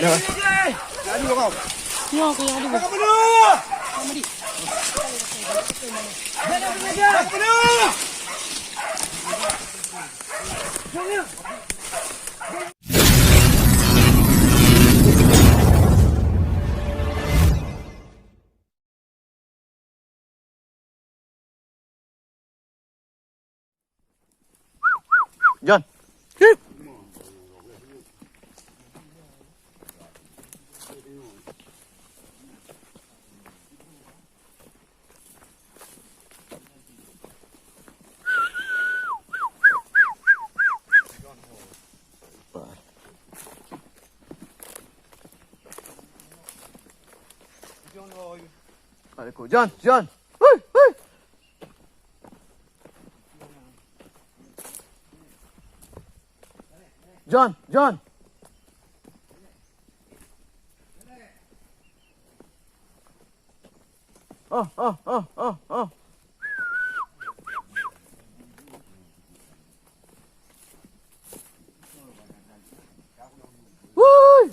dulu kau. Yo, kau yang dulu. Kamu dulu. Kamu di. Kamu dulu. John. John, John. Hui, hui. John, John. Oh. Woi.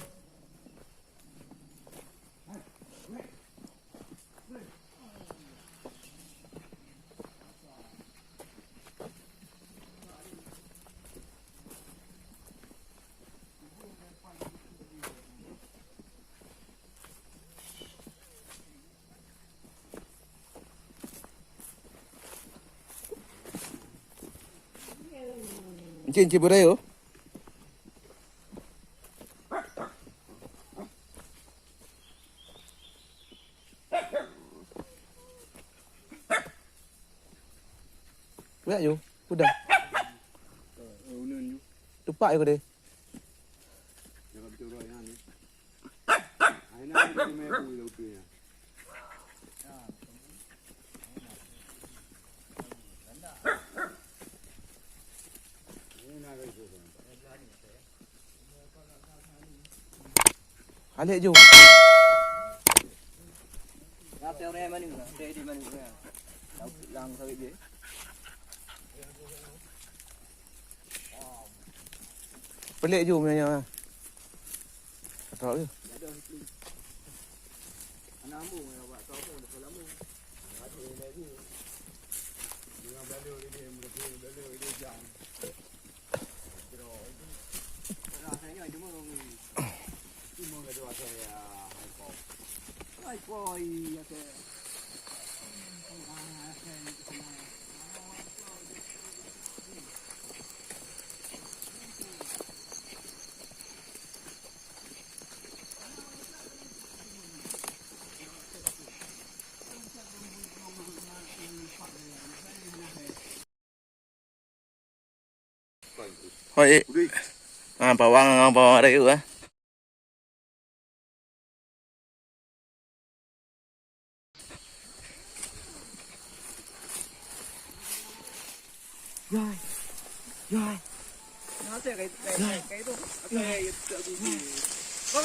Encik berayo. Berayo, udah. Tupak yo deh. Alik je. Apa orang mana ni? Dia di mana ni? Lang sawit dia. Pelik je punya. Tak tahu je. Anak ambu yang buat tahu pun dah lama. Ada lagi. Dengan belu dia belu dia jam. Rasanya cuma ada saya hai koi ya ke Hoi. Bawang ada yuk ah. Rồi. Nó sẽ cái thôi. Cái trợ gì. Go.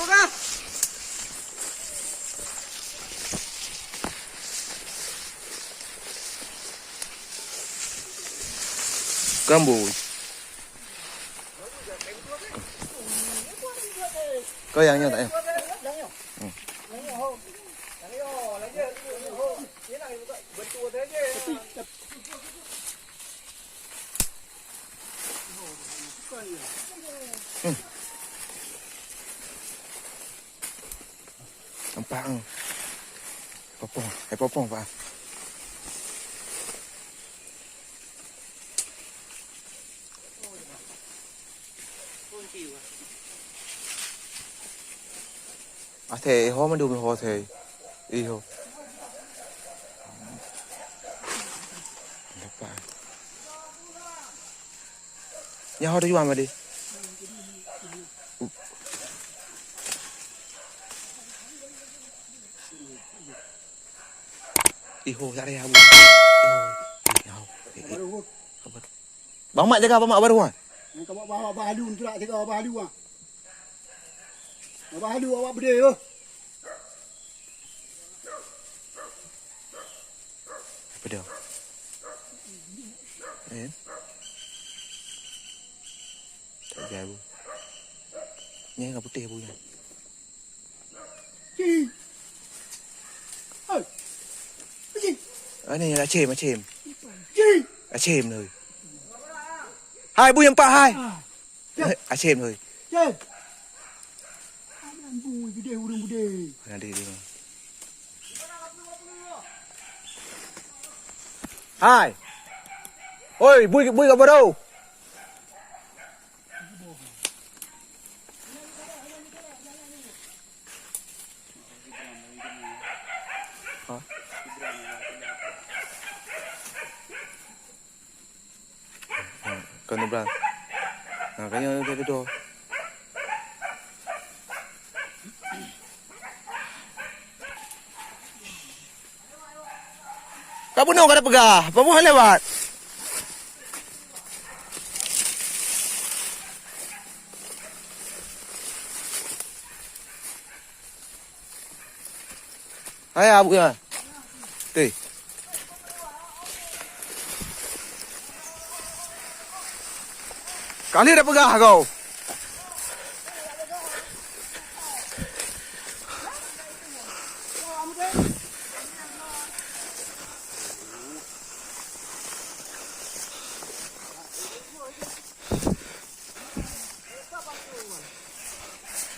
Kambu. Có yang nhau tại em. Gampang. Popong Pak. Thế ho mà đủ ho thế. Đi ho. Nhà ho đi vào mà đi. Iho ra đây ha bu. Iho. Bang mak jaga mak baru ah. Kau bawa bahalu tu lah, tengok bahalu ah. Bahalu awak berdeh tu. Apa dia? Tak jauh. Ni enggak putih bu ya. Ini đã chìm, Chi. đã chìm rồi. Hai bui yang pak hai. Chi. Đã chìm rồi. Chi. Anh bùi cái đều đừng đề. Đi. Hai. Ôi, bui gặp vào đâu? Con nyebrang. Nah, kayaknya kayak gitu. Kamu nong kada pegah, apa mau lewat? Ayo abu ya. Teh. Kali ada pegah kau.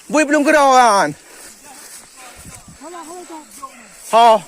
Bui belum kerawan. Ha.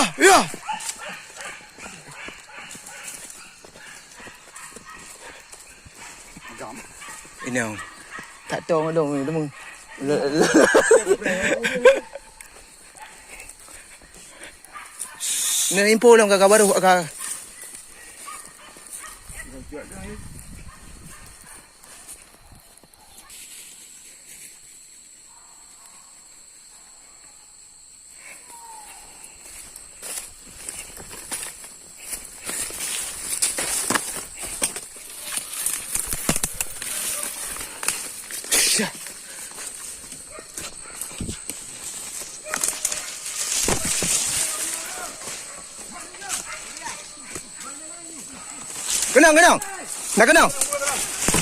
Ya. Ini yang tak tahu dong itu mung. Ni info lang kakak baru kakak. Kenang. Nak kenang.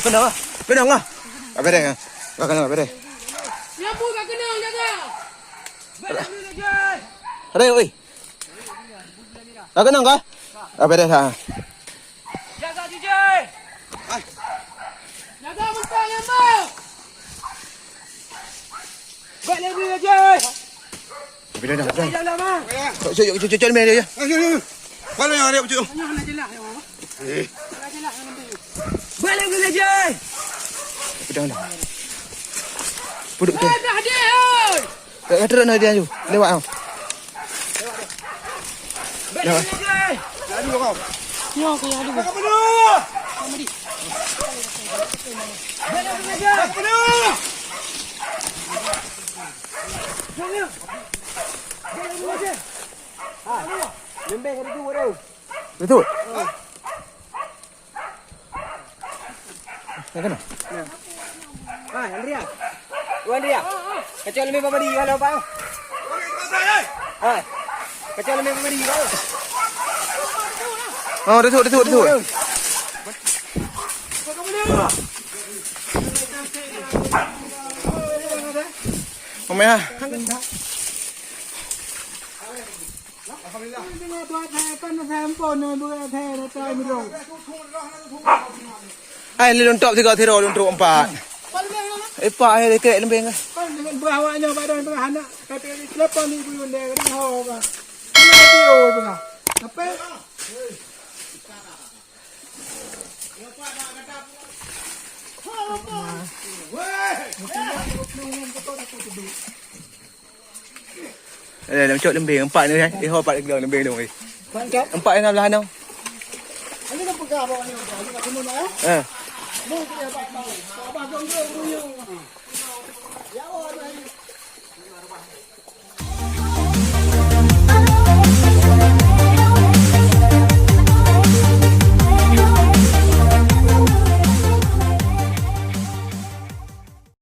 Kenang ah. Apa dah? Enggak kenang apa dah? Siapa kat kenang jaga? Balik dulu je. Ada oi. Nak kenang kah? Apa dah? Jaga DJ. Jaga mentang yang mau. Balik dulu je. Apa dah? Jalan mah. Cuci ni dia. Kalau yang ada cuci. Hanya kena jelah yang apa? Jelah yang nanti. Balik dulu je. Apa dah? Puduk tu. Dah dia. Oi. Kata nak dia tu. Lewat ah. Balik dulu je. Lalu kau. Yo kaya ada. Kakak penuh. Mari. Kakak penuh. Lembeng ada dua dah. Betul. Nak kena? Ah, Andrea. Andrea. Kacau lebih apa di kalau bang? Ah. Kacau lebih apa di kalau? Oh, betul. Mamaya. Dengan tuan saya kan handphone dengan bukan saya tak minum. Ai ni lontok 3 tiro lontok 4. Pak ai dekat lembing ah. Kan dengan bawanya badan tengah anak kata telepon ni pun dia dah ho kan. Ini video tengah. Apa? Dalam cok lembing 4 ni dia hot 4 kilo lembing tu. Mantap. 4 yang belah tu. Ini nak pegang apa ni? Ini nak semua nak. Ha. Mau dia apa? Apa dong dia.